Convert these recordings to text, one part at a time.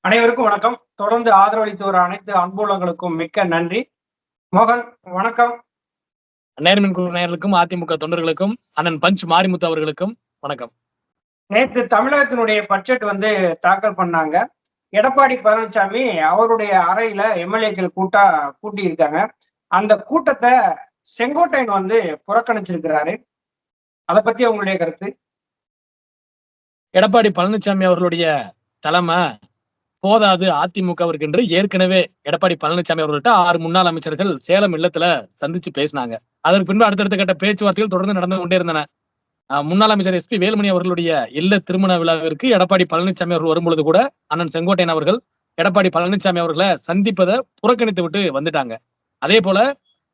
அனைவருக்கும் வணக்கம். தொடர்ந்து ஆதரவளித்து வரும் அனைத்து அன்புள்ளங்களுக்கும் மிக்க நன்றி. மோகன், வணக்கம். நேர்மின் குழு நேயர்களுக்கும் அதிமுக தொண்டர்களுக்கும் அண்ணன் பஞ்ச் மாரிமுத்து அவர்களுக்கும் வணக்கம். நேத்து தமிழகத்தினுடைய பட்ஜெட் தாக்கல் பண்ணாங்க. எடப்பாடி பழனிசாமி அவருடைய அறையில எம்எல்ஏக்கள் கூட்டி இருக்காங்க. அந்த கூட்டத்தை செங்கோட்டையன் புறக்கணிச்சிருக்கிறாரு. அத பத்தி உங்களுடைய கருத்து? எடப்பாடி பழனிசாமி அவர்களுடைய தலைமை போதாது அதிமுகவிற்கு என்று ஏற்கனவே எடப்பாடி பழனிசாமி அவர்கள்ட்ட 6 முன்னாள் அமைச்சர்கள் சேலம் இல்லத்துல சந்திச்சு பேசினாங்க. அதற்கு பின்பு அடுத்தடுத்த கட்ட பேச்சுவார்த்தைகள் தொடர்ந்து நடந்து கொண்டே இருந்தன. முன்னாள் அமைச்சர் எஸ்பி வேலுமணி அவர்களுடைய இல்ல திருமண விழாவிற்கு எடப்பாடி பழனிசாமி அவர்கள் வரும்பொழுது கூட அண்ணன் செங்கோட்டையன் அவர்கள் எடப்பாடி பழனிசாமி அவர்களை சந்திப்பதை புறக்கணித்து விட்டு வந்துட்டாங்க. அதே போல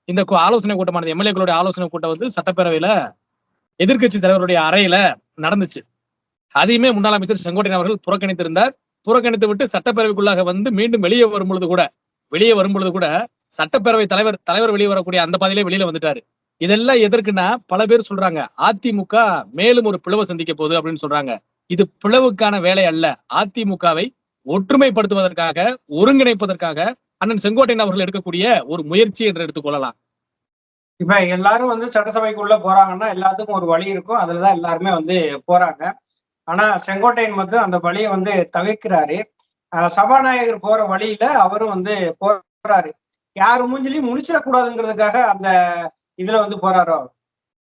இந்த ஆலோசனை கூட்டமானது எம்எல்ஏக்களுடைய ஆலோசனை கூட்டம் சட்டப்பேரவையில எதிர்கட்சி தலைவருடைய அறையில நடந்துச்சு. அதையுமே முன்னாள் அமைச்சர் செங்கோட்டையன் அவர்கள் புறக்கணித்திருந்தார். புறக்கணித்து விட்டு சட்டப்பேரவைக்குள்ளாக மீண்டும் வெளியே வரும்பொழுது கூட சட்டப்பேரவை தலைவர் வெளியே வரக்கூடிய அந்த பாதையிலே வெளியில வந்துட்டாரு. இதெல்லாம் எதற்குன்னா, பல பேர் சொல்றாங்க அதிமுக மேலும் ஒரு பிளவை சந்திக்க போகுது அப்படின்னு சொல்றாங்க. இது பிளவுக்கான வேலை அல்ல. அதிமுகவை ஒற்றுமைப்படுத்துவதற்காக, ஒருங்கிணைப்பதற்காக அண்ணன் செங்கோட்டையன் அவர்கள் எடுக்கக்கூடிய ஒரு முயற்சி என்று எடுத்துக்கொள்ளலாம். இப்ப எல்லாரும் சட்டசபைக்குள்ள போறாங்கன்னா எல்லாத்துக்கும் ஒரு வழி இருக்கும். அதுலதான் எல்லாருமே போறாங்க. ஆனா செங்கோட்டையன் மட்டும் அந்த வழியை தவிர்க்கிறாரு. சபாநாயகர் போற வழியில அவரும் போறாரு. யாரு மூஞ்சிலையும் முடிச்சிடக்கூடாதுங்கிறதுக்காக அந்த இதுல போறாரோ?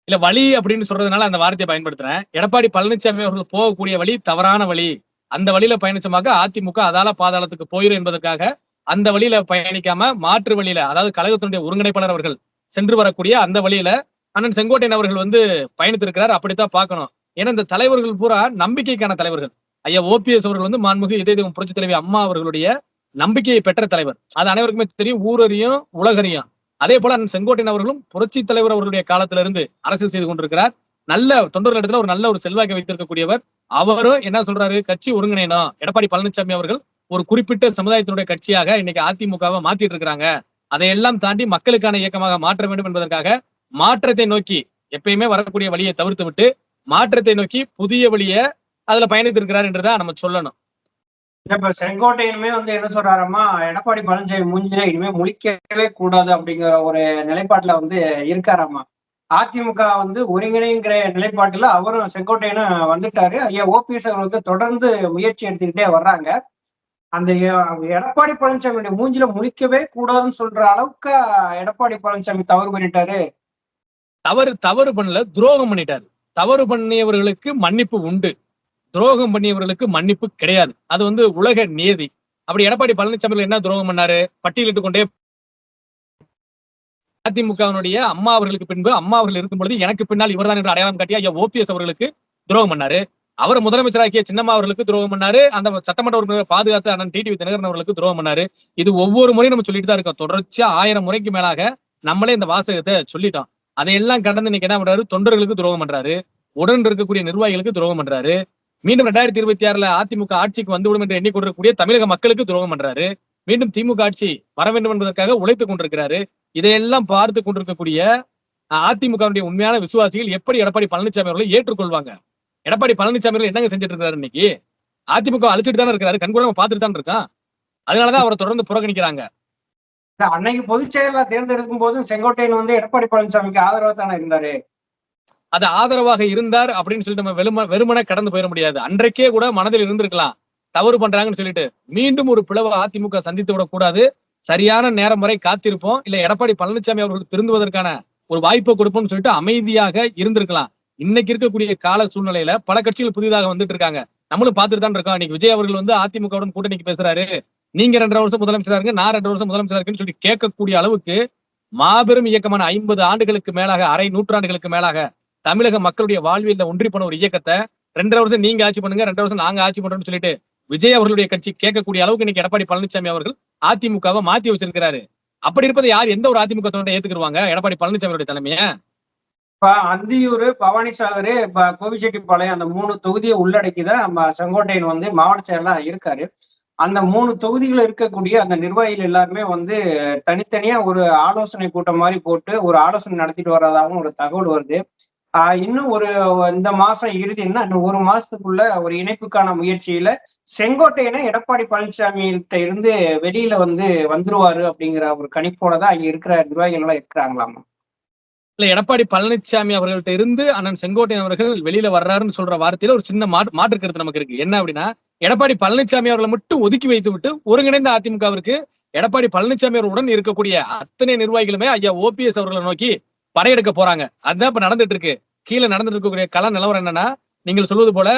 இல்ல, வழி அப்படின்னு சொல்றதுனால அந்த வார்த்தையை பயன்படுத்துறேன். எடப்பாடி பழனிசாமி அவர்கள் போகக்கூடிய வழி தவறான வழி. அந்த வழியில பயணிச்சமாக அதிமுக அதால பாதாளத்துக்கு போயிரும் என்பதற்காக அந்த வழியில பயணிக்காம மாற்று வழியில, அதாவது கழகத்தினுடைய ஒருங்கிணைப்பாளர் அவர்கள் சென்று வரக்கூடிய அந்த வழியில அண்ணன் செங்கோட்டையன் அவர்கள் பயணித்திருக்கிறார். அப்படித்தான் பார்க்கணும். ஏன்னா இந்த தலைவர்கள் பூரா நம்பிக்கைக்கான தலைவர்கள். ஐயா ஓபிஎஸ் அவர்கள் மாண்புமிகு இதய தெய்வம் புரட்சி தலைவி அம்மா அவர்களுடைய நம்பிக்கையை பெற்ற தலைவர். அது அனைவருக்குமே தெரியும், ஊரறியும் உலகறியும். அதே போல அண்ணன் செங்கோட்டையன் அவர்களும் புரட்சி தலைவர் அவர்களுடைய காலத்திலிருந்து அரசியல் செய்து கொண்டிருக்கிறார். நல்ல தொண்டர்களிடத்துல ஒரு நல்ல ஒரு செல்வாக்கை வைத்திருக்கக்கூடியவர். அவரும் என்ன சொல்றாரு, கட்சி ஒருங்கிணைணும். எடப்பாடி பழனிசாமி அவர்கள் ஒரு குறிப்பிட்ட சமுதாயத்தினுடைய கட்சியாக இன்னைக்கு அதிமுகவை மாத்திட்டு இருக்கிறாங்க. அதையெல்லாம் தாண்டி மக்களுக்கான இயக்கமாக மாற்ற வேண்டும் என்பதற்காக மாற்றத்தை நோக்கி எப்பயுமே வரக்கூடிய வழியை தவிர்த்து விட்டு மாற்றத்தை நோக்கி புதிய வழியை அதுல பயணித்திருக்கிறார் என்றுதான் நம்ம சொல்லணும். இப்ப செங்கோட்டையனுமே என்ன சொல்றாருமா, எடப்பாடி பழனிசாமி மூஞ்சில இனிமே முழிக்கவே கூடாது அப்படிங்கிற ஒரு நிலைப்பாட்டுல இருக்காராமா. அதிமுக ஒருங்கிணைங்கிற நிலைப்பாட்டுல அவரும் செங்கோட்டையனும் வந்துட்டாரு. ஐயா ஓபிஎஸ் அவர் தொடர்ந்து முயற்சி எடுத்துக்கிட்டே வர்றாங்க. அந்த எடப்பாடி பழனிசாமியுடைய மூஞ்சில முழிக்கவே கூடாதுன்னு சொல்ற அளவுக்கு எடப்பாடி பழனிசாமி தவறு பண்ணிட்டாரு. தவறு பண்ணல, துரோகம் பண்ணிட்டாரு. தவறு பண்ணியவர்களுக்கு மன்னிப்பு உண்டு, துரோகம் பண்ணியவர்களுக்கு மன்னிப்பு கிடையாது. அது உலக நியதி. அப்படி எடப்பாடி பழனிசாமி என்ன துரோகம் பண்ணாரு பட்டியலிட்டு கொண்டே அதிமுகவினுடைய அம்மா அவர்களுக்கு பின்பு அம்மா அவர்கள் இருக்கும் பொழுது எனக்கு பின்னால் இவர்தான் என்று அடையாளம் காட்டிய ஐயா ஓபிஎஸ் அவர்களுக்கு துரோகம் பண்ணாரு. அவர் முதலமைச்சராகிய சின்னம்மா அவர்களுக்கு துரோகம் பண்ணாரு. அந்த சட்டமன்ற உறுப்பினர் பாதுகாத்த அண்ணன் டிடிவி தினகரன் அவர்களுக்கு துரோகம் பண்ணாரு. இது ஒவ்வொரு முறையும் நம்ம சொல்லிட்டு தான் இருக்கோம். தொடர்ச்சியா 1000 முறைக்கு மேலாக நம்மளே இந்த வாசகத்தை சொல்லிட்டோம். அதையெல்லாம் கடந்து இன்னைக்கு என்ன பண்றாரு, தொண்டர்களுக்கு துரோகம் பண்றாரு, உடன் இருக்கக்கூடிய நிர்வாகிகளுக்கு துரோகம் பண்றாரு. மீண்டும் 2026 அதிமுக ஆட்சிக்கு வந்துவிடும் என்று எண்ணிக்கொண்டிருக்கக்கூடிய தமிழக மக்களுக்கு துரோகம் பண்றாரு. மீண்டும் திமுக ஆட்சி வர வேண்டும் என்பதற்காக உழைத்துக் கொண்டிருக்கிறாரு. இதையெல்லாம் பார்த்து கொண்டிருக்கக்கூடிய அதிமுகவுடைய உண்மையான விசுவாசிகள் எப்படி எடப்பாடி பழனிசாமி அவர்களை ஏற்றுக்கொள்வாங்க? எடப்பாடி பழனிசாமி அவர்கள் என்னங்க செஞ்சுட்டு இருக்காரு? இன்னைக்கு அதிமுக அழிச்சிட்டு தானே இருக்காரு, கண்கூட பார்த்துட்டு தான் இருக்கான். அதனாலதான் அவரை தொடர்ந்து புறக்கணிக்கிறாங்க. அன்னைக்கு பொதுச் செயலா தேர்ந்தெடுக்கும் போது செங்கோட்டையன் எடப்பாடி பழனிசாமிக்கு ஆதரவா தானே இருந்தாரு. அது ஆதரவாக இருந்தார் அப்படின்னு சொல்லிட்டு நம்ம வெறுமனே கடந்து போயிட முடியாது. அன்றைக்கே கூட மனதில் இருந்திருக்கலாம், தவறு பண்றாங்கன்னு சொல்லிட்டு. மீண்டும் ஒரு பிளவை அதிமுக சந்தித்து விடக்கூடாது, சரியான நேரம் வரை காத்திருப்போம், இல்ல எடப்பாடி பழனிசாமி அவர்கள் திருந்துவதற்கான ஒரு வாய்ப்பை கொடுப்போம்னு சொல்லிட்டு அமைதியாக இருந்திருக்கலாம். இன்னைக்கு இருக்கக்கூடிய கால சூழ்நிலையில பல கட்சிகள் புதிதாக வந்துட்டு இருக்காங்க, நம்மளும் பார்த்துட்டு தான் இருக்கோம். இன்னைக்கு விஜய் அவர்கள் அதிமுகவுடன் கூட்டணிக்கு பேசுறாரு. நீங்க 2.5 வருஷம் முதலமைச்சரா இருங்க, நான் 2 வருஷம் முதலமைச்சரா இருக்குன்னு சொல்லி கேட்கக்கூடிய அளவுக்கு மாபெரும் இயக்கமான 50 ஆண்டுகளுக்கு மேலாக, அரை நூற்றாண்டுகளுக்கு மேலாக தமிழக மக்களுடைய வாழ்வியல்ல ஒன்றி போன ஒரு இயக்கத்தை 2.5 வருஷம் நீங்க ஆட்சி பண்ணுங்க, 2 வருஷம் நாங்க ஆட்சி பண்றோம்னு சொல்லிட்டு விஜய் அவர்களுடைய கட்சி கேட்கக்கூடிய அளவுக்கு இன்னைக்கு எடப்பாடி பழனிசாமி அவர்கள் அதிமுகவை மாத்தி வச்சிருக்கிறாரு. அப்படி இருப்பதை யார், எந்த ஒரு அதிமுக தொண்டை ஏத்துக்குருவாங்க எடப்பாடி பழனிசாமியுடைய தலைமைய? இப்ப அந்தியூர், பவானிசாகர், கோபிச்செட்டிப்பாளையம் அந்த 3 தொகுதியை உள்ளடக்கிதான் நம்ம செங்கோட்டையன் மாவட்ட செயலா இருக்காரு. அந்த 3 தொகுதிகள் இருக்கக்கூடிய அந்த நிர்வாகிகள் எல்லாருமே தனித்தனியா ஒரு ஆலோசனை கூட்டம் மாதிரி போட்டு ஒரு ஆலோசனை நடத்திட்டு வர்றதாகவும் ஒரு தகவல் வருது. இன்னும் இந்த மாசம் இறுதின்னா இன்னும் 1 மாசத்துக்குள்ள ஒரு இணைப்புக்கான முயற்சியில செங்கோட்டையனை எடப்பாடி பழனிசாமி கிட்ட இருந்து வெளியில வந்துருவாரு அப்படிங்கிற ஒரு கணிப்போடதான் அங்க இருக்கிற நிர்வாகிகள் எல்லாம் இருக்கிறாங்களாமா. இல்ல, எடப்பாடி பழனிசாமி அவர்கள்ட்ட இருந்து அண்ணன் செங்கோட்டையன் அவர்கள் வெளியில வர்றாருன்னு சொல்ற வார்த்தையில ஒரு சின்ன மாற்று கருத்து நமக்கு இருக்கு. என்ன அப்படின்னா, எடப்பாடி பழனிசாமி அவர்களை மட்டும் ஒதுக்கி வைத்து விட்டு ஒருங்கிணைந்த அதிமுகவிற்கு எடப்பாடி பழனிசாமி அவர்களுடன் இருக்கக்கூடிய அத்தனை நிர்வாகிகளுமே ஐயா ஓபிஎஸ் அவர்களை நோக்கி படையெடுக்க போறாங்க. அதுதான் இப்ப நடந்துட்டு இருக்கு. கீழே நடந்துட்டு இருக்கக்கூடிய கள நிலவரம் என்னன்னா, நீங்கள் சொல்வது போல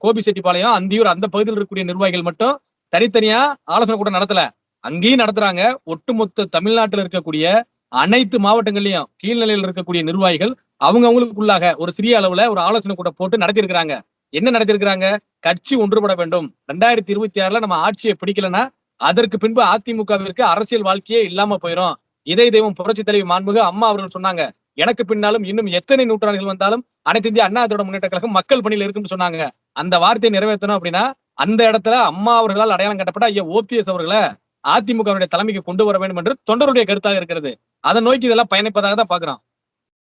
கோபிசெட்டிப்பாளையம், அந்தியூர் அந்த பகுதியில் இருக்கக்கூடிய நிர்வாகிகள் மட்டும் தனித்தனியா ஆலோசனை கூட நடத்தல, அங்கேயும் நடத்துறாங்க. ஒட்டுமொத்த தமிழ்நாட்டில் இருக்கக்கூடிய அனைத்து மாவட்டங்கள்லயும் கீழ்நிலையில் இருக்கக்கூடிய நிர்வாகிகள் அவங்களுக்குள்ளாக ஒரு சிறிய அளவுல ஒரு ஆலோசனை கூட போட்டு நடத்திருக்கிறாங்க. என்ன நடத்திருக்கிறாங்க? கட்சி ஒன்றுபட வேண்டும். 2026 நம்ம ஆட்சியை பிடிக்கலன்னா அதற்கு பின்பு அதிமுகவிற்கு அரசியல் வாழ்க்கையே இல்லாம போயிடும். இதய தெய்வம் புரட்சி தலைவி மாண்புமிகு அம்மா அவர்கள் சொன்னாங்க, எனக்கு பின்னாலும் இன்னும் எத்தனை நூற்றாண்டுகள் வந்தாலும் அனைத்து இந்திய அண்ணா திராவிட முன்னேற்ற கழகம் மக்கள் பணியில் இருக்குன்னு சொன்னாங்க. அந்த வார்த்தையை நிறைவேற்றணும் அப்படின்னா அந்த இடத்துல அம்மா அவர்களால் அடையாளம் கட்டப்பட்ட ஐயா ஓபிஎஸ் அவர்களை அதிமுகவுடைய தலைமைக்கு கொண்டு வர வேண்டும் என்று தொண்டருடைய கருத்தாக இருக்கிறது. அதை நோக்கி இதெல்லாம் பயணிப்பதாக தான் பாக்குறோம்.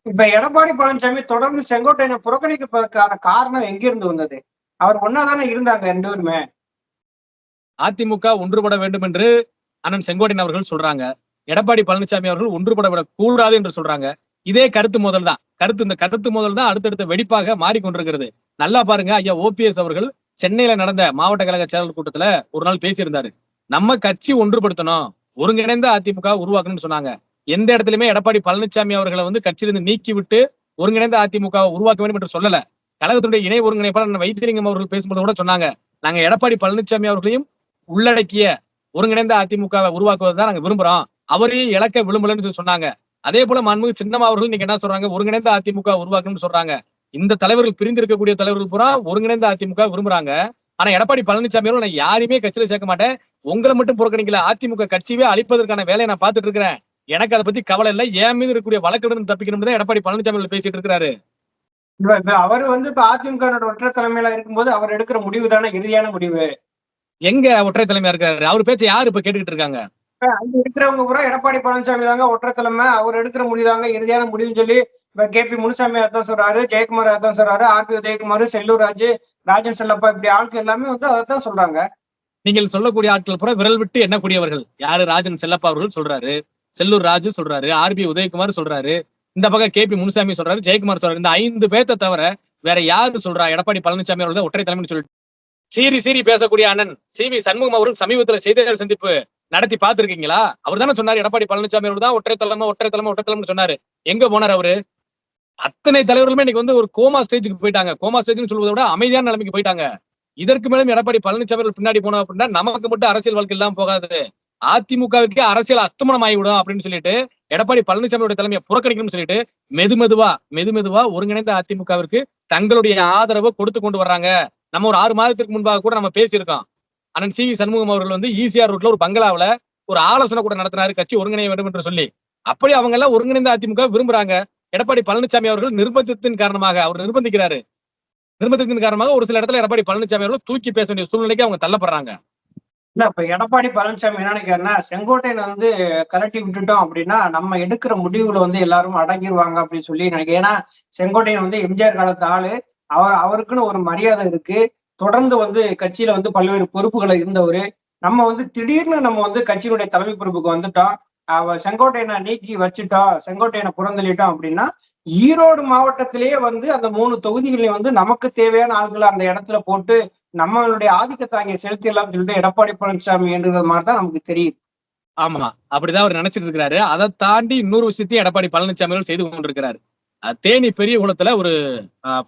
இப்ப எடப்பாடி பழனிசாமி தொடர்ந்து செங்கோட்டையனை புறக்கணிப்பதற்கான காரணம் எங்கிருந்து வந்தது? அவர் ஒன்னாதானே இருந்தாங்க ரெண்டு பேருமே. அதிமுக ஒன்றுபட வேண்டும் என்று அண்ணன் செங்கோட்டையன் அவர்கள் சொல்றாங்க. எடப்பாடி பழனிசாமி அவர்கள் ஒன்றுபட விட கூடாது என்று சொல்றாங்க. இதே கருத்து மோதல் தான். இந்த கருத்து மோதல் தான் அடுத்தடுத்த வெடிப்பாக மாறிக்கொண்டிருக்கிறது. நல்லா பாருங்க, ஐயா ஓபிஎஸ் அவர்கள் சென்னையில நடந்த மாவட்ட கழக செயலாளர் கூட்டத்துல ஒரு நாள் பேசியிருந்தாரு. நம்ம கட்சி ஒன்றுபடுத்தணும், ஒருங்கிணைந்த அதிமுக உருவாக்கணும்னு சொன்னாங்க. எந்த இடத்துலயுமே எடப்பாடி பழனிசாமி அவர்களை கட்சியிலிருந்து நீக்கி விட்டு ஒருங்கிணைந்த அதிமுக உருவாக்க வேண்டும் என்று சொல்லல. கழகத்துடைய இணை ஒருங்கிணைப்பாளர் வைத்திலிங்கம் அவர்கள் பேசும்போது கூட சொன்னாங்க, நாங்க எடப்பாடி பழனிசாமி அவர்களையும் உள்ளடக்கிய ஒருங்கிணைந்த அதிமுக உருவாக்குவதுதான் நாங்க விரும்புறோம், அவரையும் இழக்க விரும்பலன்னு சொன்னாங்க. அதே போல மாண்புமிகு சின்னம்மா அவர்கள் இன்னைக்கு என்ன சொல்றாங்க? ஒருங்கிணைந்த அதிமுக உருவாக்கணும்னு சொல்றாங்க. இந்த தலைவர்கள் பிரிந்து இருக்கக்கூடிய தலைவர்கள் பூரா ஒருங்கிணைந்த அதிமுக விரும்புறாங்க. ஆனா எடப்பாடி பழனிசாமி அவர்கள் நான் யாரையுமே கட்சியில சேர்க்க மாட்டேன், உங்களை மட்டும் புறக்கணிக்கல, அதிமுக கட்சியே அழிப்பதற்கான வேலையை நான் பார்த்துட்டு இருக்கிறேன், எனக்கு அதை பத்தி கவலை இல்லை, என் மீது இருக்கக்கூடிய வழக்குடன் தப்பிக்கணும் தான் எடப்பாடி பழனிசாமி பேசிட்டு இருக்கிறாரு. அவர் இப்ப அதிமுக ஒற்றை தலைமையில இருக்கும்போது அவர் எடுக்கிற முடிவு தானே இறுதியான முடிவு. எங்க ஒற்றை தலைமையா இருக்காரு? அவர் பேச்ச யாரு இப்ப கேட்டுக்கிட்டு இருக்காங்க? அங்க இருக்கிறவங்க பூரா எடப்பாடி பழனிசாமி தாங்க ஒற்றை தலைமை, அவர் எடுக்கிற முடிவுதாங்க இறுதியான முடிவுன்னு சொல்லி இப்ப KP முனுசாமி அதான் சொல்றாரு, ஜெயக்குமார் அதான் சொல்றாரு, RP உதயகுமார், செல்லூர் ராஜு, ராஜன் செல்லப்பா, இப்படி ஆட்கள் எல்லாமே அதான் சொல்றாங்க. நீங்கள் சொல்லக்கூடிய ஆட்கள் பூரா விரல் விட்டு எண்ணக்கூடியவர்கள். யாரு? ராஜன் செல்லப்பா அவர்கள் சொல்றாரு, செல்லூர் ராஜு சொல்றாரு, RP உதயகுமார் சொல்றாரு, இந்த பக்கம் KP முனுசாமி சொல்றாரு, ஜெயக்குமார் சொல்றாரு. இந்த 5 பேர்த்த தவிர வேற யாரு சொல்றா எடப்பாடி பழனிசாமி அவர்கள் ஒற்றை தலைமைன்னு சொல்லிட்டு? சீறி பேசக்கூடிய அண்ணன் CV சண்முகம் அவர்கள் சமீபத்துல செய்தியாளர் சந்திப்பு நடத்தி பார்த்திருக்கீங்களா? அவர் தானே சொன்னாரு எடப்பாடி பழனிசாமி அவர்கள் தான் ஒற்றை தலைமை சொன்னாரு. எங்க போனார் அவரு? அத்தனை தலைவர்களுமே இன்னைக்கு ஒரு கோமா ஸ்டேஜுக்கு போயிட்டாங்க. கோமா ஸ்டேஜ்னு சொல்வதை விட அமைதியான நிலைமைக்கு போயிட்டாங்க. இதற்கு மேலும் எடப்பாடி பழனிசாமி பின்னாடி போனோம் அப்படின்னா நமக்கு மட்டும் அரசியல் வாழ்க்கை இல்லாம போகாது, அதிமுகவுக்கே அரசியல் அஸ்தமனம் ஆகிவிடும் அப்படின்னு சொல்லிட்டு எடப்பாடி பழனிசாமியோட தலைமையை புறக்கணிக்கணும்னு சொல்லிட்டு மெதுமெதுவா ஒருங்கிணைந்த அதிமுகவிற்கு தங்களுடைய ஆதரவை கொடுத்து கொண்டு வர்றாங்க. நம்ம ஒரு 6 மாதத்திற்கு முன்பாக கூட நம்ம பேசியிருக்கோம். அண்ணன் CV சண்முகம் அவர்கள் ECR ரோட்ல ஒரு பங்களாவில ஒரு ஆலோசனை கூட நடத்தினாரு, கட்சி ஒருங்கிணைய வேண்டும் என்று சொல்லி. அப்படி அவங்க எல்லாம் ஒருங்கிணைந்த அதிமுக விரும்புறாங்க. எடப்பாடி பழனிசாமி அவர்கள் நிர்பந்தத்தின் காரணமாக அவர் நிர்பந்திக்கிறாரு. நிர்பந்தத்தின் காரணமாக ஒரு சில இடத்துல எடப்பாடி பழனிசாமி அவர்கள் தூக்கி பேச வேண்டிய சூழ்நிலைக்கு அவங்க தள்ளப்படுறாங்க. இல்ல, இப்ப எடப்பாடி பழனிசாமி என்ன நினைக்கிறாருன்னா, செங்கோட்டையனை கலட்டி விட்டுட்டோம் அப்படின்னா நம்ம எடுக்கிற முடிவுல எல்லாரும் அடங்கிடுவாங்க அப்படின்னு சொல்லி நினைக்கிறேன். ஏன்னா செங்கோட்டையன் எம்ஜிஆர் காலத்து ஆளு, அவருக்குன்னு ஒரு மரியாதை இருக்கு. தொடர்ந்து கட்சியில பல்வேறு பொறுப்புகளை இருந்தவரு. நம்ம திடீர்னு நம்ம கட்சியினுடைய தலைமை பொறுப்புக்கு வந்துட்டோம், செங்கோட்டையனை நீக்கி வச்சுட்டோம், செங்கோட்டையனை புறந்தள்ளிட்டோம் அப்படின்னா ஈரோடு மாவட்டத்திலேயே அந்த 3 தொகுதிகளையும் நமக்கு தேவையான ஆட்களை அந்த இடத்துல போட்டு நம்மளுடைய ஆதிக்கத்தை அங்கே செலுத்திடலாம்னு சொல்லிட்டு எடப்பாடி பழனிசாமி என்றது மாதிரிதான் நமக்கு தெரியுது. ஆமா, அப்படிதான் அவர் நினைச்சிட்டு இருக்கிறாரு. அதை தாண்டி இன்னொரு விஷயத்தையும் எடப்பாடி பழனிசாமி செய்து கொண்டிருக்கிறாரு. தேனி பெரிய குளத்துல ஒரு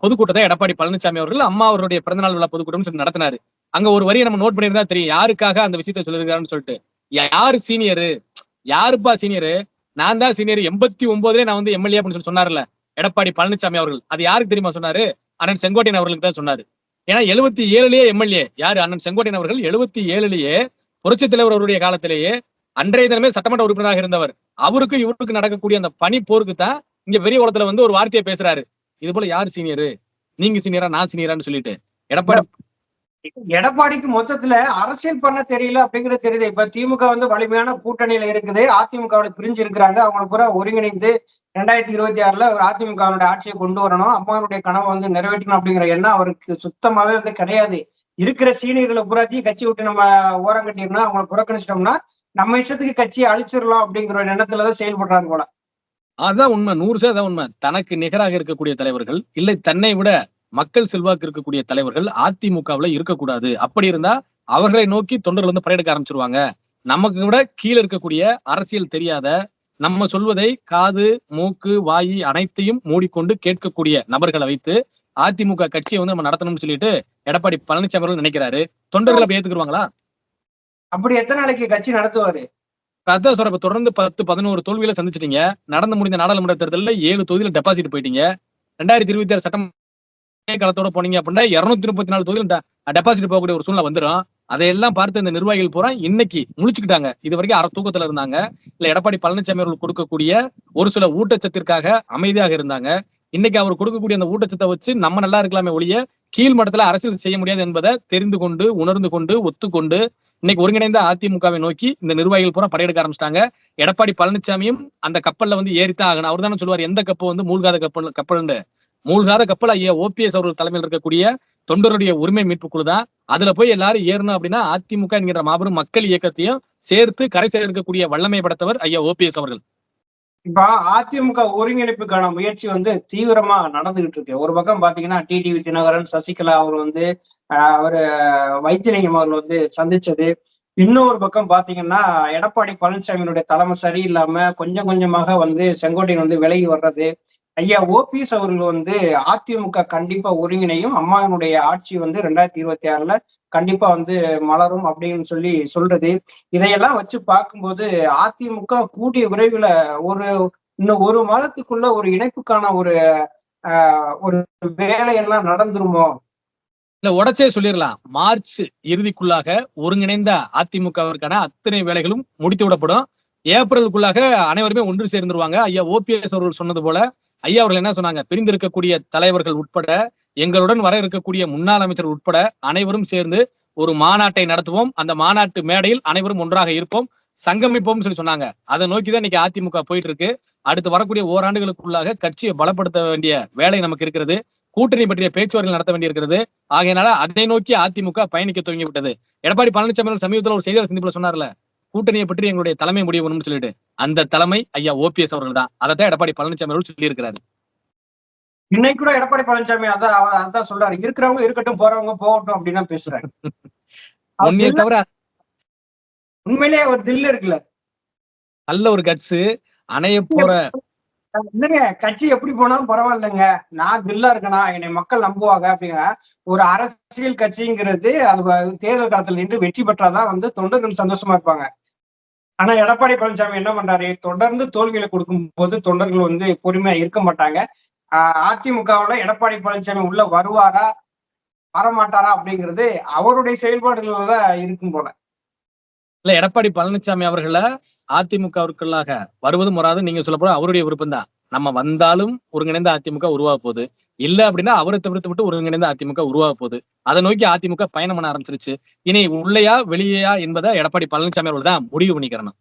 பொதுக்கூட்டத்தை எடப்பாடி பழனிசாமி அவர்கள் அம்மா அவருடைய பிறந்தநாள் விழா பொதுக்கூட்டம் நடத்தினாரு. அங்க ஒரு வரியை நம்ம நோட் பண்ணியிருந்தா தெரியும் யாருக்காக அந்த விஷயத்த சொல்லிருக்காருன்னு சொல்லிட்டு. யாரு சீனியரு? யாருப்பா சீனியரு? நான் தான் சீனியர், 89 நான் MLA அப்படின்னு சொல்லி சொன்னார்ல எடப்பாடி பழனிசாமி அவர்கள். அது யாருக்கு தெரியுமா சொன்னாரு? அண்ணன் செங்கோட்டையன் அவர்களுக்கு தான் சொன்னாரு. ஏன்னா 77லயே MLA யாரு? அண்ணன் செங்கோட்டையன் அவர்கள் 77லயே புரட்சி தலைவர் அவருடைய காலத்திலேயே அன்றைய தினமே சட்டமன்ற உறுப்பினராக இருந்தவர். அவருக்கு இவருக்கு நடக்கக்கூடிய அந்த பணி போருக்கு தான் இங்க பெரிய குளத்துல ஒரு வார்த்தையை பேசுறாரு. இது போல யாரு சீனியரு? நீங்க சீனியரா நான் சீனியரான்னு சொல்லிட்டு எடப்பாடிக்கு மொத்தத்துல அரசியல் பண்ண தெரியல அப்படிங்கிறது தெரியுது. இப்ப திமுக வலிமையான கூட்டணியில இருக்குது, அதிமுகவோட பிரிஞ்சு இருக்கிறாங்க. அவங்களை பூரா ஒருங்கிணைந்து 2026ல ஒரு அதிமுகவுடைய ஆட்சியை கொண்டு வரணும், அம்மாவுடைய கனவை நிறைவேற்றணும் அப்படிங்கிற எண்ணம் அவருக்கு சுத்தமாவே கிடையாது. இருக்கிற சீனியர்களை பூராத்தையும் கட்சி விட்டு நம்ம ஓரம் கட்டிடணும், அவங்களை புறக்கணிச்சிட்டோம்னா நம்ம இஷ்டத்துக்கு கட்சியை அழிச்சிடலாம் அப்படிங்கிற ஒரு எண்ணத்துலதான் செயல்படுறாங்க போல. அதான் உண்மை. 100% உண்மை. தனக்கு நிகராக இருக்கக்கூடிய தலைவர்கள், இல்லை தன்னை விட மக்கள் செல்வாக்கு இருக்கக்கூடிய தலைவர்கள் அதிமுகவுல இருக்கக்கூடாது. அப்படி இருந்தா அவர்களை நோக்கி தொண்டர்கள் வந்து படையெடுக்க ஆரம்பிச்சிருவாங்க. நமக்கு விட கீழ இருக்கக்கூடிய அரசியல் தெரியாத, நம்ம சொல்வதை காது, மூக்கு, வாய் அனைத்தையும் மூடிக்கொண்டு கேட்கக்கூடிய நபர்களை வைத்து அதிமுக கட்சியை வந்து நம்ம நடத்தணும்னு சொல்லிட்டு எடப்பாடி பழனிசாமி அவர்கள் நினைக்கிறாரு. தொண்டர்கள் அப்படி ஏத்துக்குருவாங்களா? அப்படி எத்தனை நாளைக்கு கட்சி நடத்துவாரு? அதான் சொல்றேன். இப்ப தொடர்ந்து 10, 11 தோல்வியில சந்திச்சிட்டீங்க. நடந்து முடிந்த நாடாளுமன்ற தேர்தல்ல 7 தொகுதியில டெபாசிட் போயிட்டீங்க. 2026 சட்டமன்ற காலத்தோட போனீங்க அப்படின்னா 234 தொகுதியில டெபாசிட் போகக்கூடிய ஒரு சூழ்நிலை வந்துரும். அதையெல்லாம் பார்த்து இந்த நிர்வாகிகள் பூரா இன்னைக்கு முழிச்சுக்கிட்டாங்க. இது வரைக்கும் அரை தூக்கத்துல இருந்தாங்க. இல்ல எடப்பாடி பழனிசாமி அவர்கள் கொடுக்கக்கூடிய ஒரு சில ஊட்டச்சத்திற்காக அமைதியாக இருந்தாங்க. இன்னைக்கு அவர் கொடுக்கக்கூடிய அந்த ஊட்டச்சத்தை வச்சு நம்ம நல்லா இருக்கலாமே ஒழிய கீழ் மட்டத்துல அரசியல் செய்ய முடியாது என்பதை தெரிந்து கொண்டு, உணர்ந்து கொண்டு, ஒத்துக்கொண்டு இன்னைக்கு ஒருங்கிணைந்த அதிமுகவை நோக்கி இந்த நிர்வாகிகள் பூரா படையெடுக்க ஆரம்பிச்சிட்டாங்க. எடப்பாடி பழனிசாமியும் அந்த கப்பல்ல வந்து ஏறித்தான் ஆகணும். அவர் தானே சொல்லுவார், எந்த கப்பல் வந்து மூழ்காத கப்பல்னு. மூழ்காத கப்பல் ஐயா ஓபிஎஸ் அவர்கள் தலைமையில் இருக்கக்கூடிய தொண்டருடைய உரிமை மீட்பு குழு தான். அதுல போய் எல்லாரும் ஏறணும் அப்படின்னா அதிமுக என்கிற மாபெரும் மக்கள் இயக்கத்தையும் சேர்த்து கரை சேர்க்கக்கூடிய வல்லமை படைத்தவர் ஐயா ஓபிஎஸ் அவர்கள். இப்ப அதிமுக ஒருங்கிணைப்புக்கான முயற்சி வந்து தீவிரமா நடந்துகிட்டு இருக்கு. ஒரு பக்கம் பாத்தீங்கன்னா டிடிவி தினகரன், சசிகலா அவர் வந்து அவரு வைத்திலிங்கம் அவர்கள் வந்து சந்திச்சது. இன்னொரு பக்கம் பாத்தீங்கன்னா எடப்பாடி பழனிசாமியினுடைய தலைமை சரியில்லாம கொஞ்சம் கொஞ்சமாக வந்து செங்கோட்டையன் வந்து விலகி வர்றது. ஐயா ஓபிஎஸ் அவர்கள் வந்து அதிமுக கண்டிப்பா ஒருங்கிணையும், அம்மாவினுடைய ஆட்சி வந்து 2026ல கண்டிப்பா வந்து மலரும் அப்படின்னு சொல்லி சொல்றது. இதையெல்லாம் வச்சு பார்க்கும்போது அதிமுக கூடிய விரைவில் ஒரு இன்னும் ஒரு மாதத்துக்குள்ள ஒரு இணைப்புக்கான ஒரு வேலையெல்லாம் நடந்துருமோ? இல்ல உடைச்சே சொல்லிடலாம். மார்ச் இறுதிக்குள்ளாக ஒருங்கிணைந்த அதிமுகவிற்கான அத்தனை வேலைகளும் முடித்து விடப்படும். ஏப்ரலுக்குள்ளாக அனைவருமே ஒன்று சேர்ந்துருவாங்க. ஐயா ஓபிஎஸ் அவர்கள் சொன்னது போல ஐயா அவர்கள் என்ன சொன்னாங்க, பிரிந்திருக்கக்கூடிய தலைவர்கள் உட்பட எங்களுடன் வர இருக்கக்கூடிய முன்னாள் அமைச்சர் உட்பட அனைவரும் சேர்ந்து ஒரு மாநாட்டை நடத்துவோம். அந்த மாநாட்டு மேடையில் அனைவரும் ஒன்றாக இருப்போம், சங்கமிப்போம் சொல்லி சொன்னாங்க. அதை நோக்கிதான் இன்னைக்கு அதிமுக போயிட்டு இருக்கு. அடுத்து வரக்கூடிய ஓராண்டுகளுக்குள்ளாக கட்சியை பலப்படுத்த வேண்டிய வேலை நமக்கு இருக்கிறது. கூட்டணி பற்றிய பேச்சுவார்த்தை நடத்த வேண்டியிருக்கிறது. ஆகையினால அதை நோக்கி அதிமுக பயணிக்க துவங்கி விட்டது. எடப்பாடி பழனிசாமி சமீபத்தில் ஒரு செய்தியாளர் சந்திப்புல சொன்னார்ல, கூட்டணியை பற்றி எங்களுடைய தலைமை முடிவு சொல்லிட்டு, அந்த தலைமை ஐயா ஓபிஎஸ் அவர்கள் தான். அதைத்தான் எடப்பாடி பழனிசாமி அவர்கள் சொல்லி இருக்கிறாரு. இன்னைக்கு கூட எடப்பாடி பழனிசாமி அதான் சொல்றாரு, இருக்கிறவங்க இருக்கட்டும், போறவங்க போகட்டும் அப்படின்னு பேசுறாரு. தவிர உண்மையிலேயே ஒரு தில்லு இருக்குல்ல, நல்ல ஒரு கட்ஸ் அணைய போற இல்லைங்க. கட்சி எப்படி போனாலும் பரவாயில்லைங்க, நான் தில்லா இருக்கனா, என்னை மக்கள் நம்புவாங்க அப்படிங்க. ஒரு அரசியல் கட்சிங்கிறது அது தேர்தல் காலத்துல நின்று வெற்றி பெற்றாதான் வந்து தொண்டர்கள் சந்தோஷமா இருப்பாங்க. ஆனா எடப்பாடி பழனிசாமி என்ன பண்றாரு, தொடர்ந்து தோல்விகளை கொடுக்கும் போது தொண்டர்கள் வந்து பொறுமையா இருக்க மாட்டாங்க. அதிமுகவுல எடப்பாடி பழனிசாமி உள்ள வருவாரா வரமாட்டாரா அப்படிங்கிறது அவருடைய செயல்பாடுகள்ல தான் இருக்கும் போல. இல்ல எடப்பாடி பழனிசாமி அவர்கள அதிமுகவிற்குள்ளாக வருவதும் வராது நீங்க சொல்ல போற அவருடைய விருப்பம் தான். நம்ம வந்தாலும் ஒருங்கிணைந்த அதிமுக உருவாக போகுது, இல்ல அப்படின்னா அவரை தவிர்த்து விட்டு ஒருங்கிணைந்த அதிமுக உருவாக போகுது. அதை நோக்கி அதிமுக பயணம் பண்ண ஆரம்பிச்சிருச்சு. இனி உள்ளையா வெளியா என்பதை எடப்பாடி பழனிசாமி அவர்கள் தான் முடிவு பண்ணிக்கிறணும்.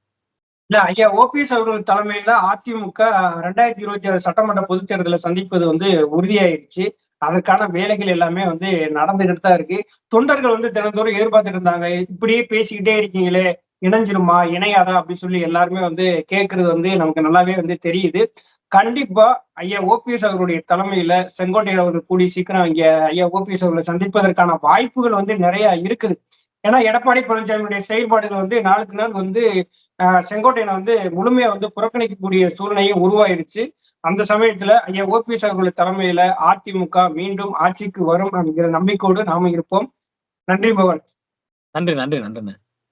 இல்ல, ஐயா ஓபிஎஸ் அவர்கள் தலைமையில அதிமுக 2026 சட்டமன்ற பொதுத் தேர்தலை சந்திப்பது வந்து உறுதியாயிருச்சு. அதற்கான வேலைகள் எல்லாமே வந்து நடந்துகிட்டு தான் இருக்கு. தொண்டர்கள் வந்து தினந்தோறும் எதிர்பார்த்துட்டு இருந்தாங்க, இப்படியே பேசிக்கிட்டே இருக்கீங்களே, இணைஞ்சிருமா இணையாதா அப்படின்னு சொல்லி எல்லாருமே வந்து கேட்கறது வந்து நமக்கு நல்லாவே வந்து தெரியுது. கண்டிப்பா ஐயா ஓபிஎஸ் அவர்களுடைய தலைமையில செங்கோட்டையன் அவர்கள் கூடிய சீக்கிரம் இங்க ஐயா ஓபிஎஸ் அவர்களை சந்திப்பதற்கான வாய்ப்புகள் வந்து நிறைய இருக்குது. ஏன்னா எடப்பாடி பழனிசாமியுடைய செயல்பாடுகள் வந்து நாளுக்கு நாள் வந்து செங்கோட்டையனை வந்து முழுமையா வந்து புறக்கணிக்கக்கூடிய சூழ்நிலையும் உருவாயிருச்சு. அந்த சமயத்துல ஐயா ஓபிஎஸ் அவர்கள் தலைமையில அதிமுக மீண்டும் ஆட்சிக்கு வரும் என்கிற நம்பிக்கையோடு நாம இருப்போம். நன்றி பவன். நன்றி நன்றி நன்றி.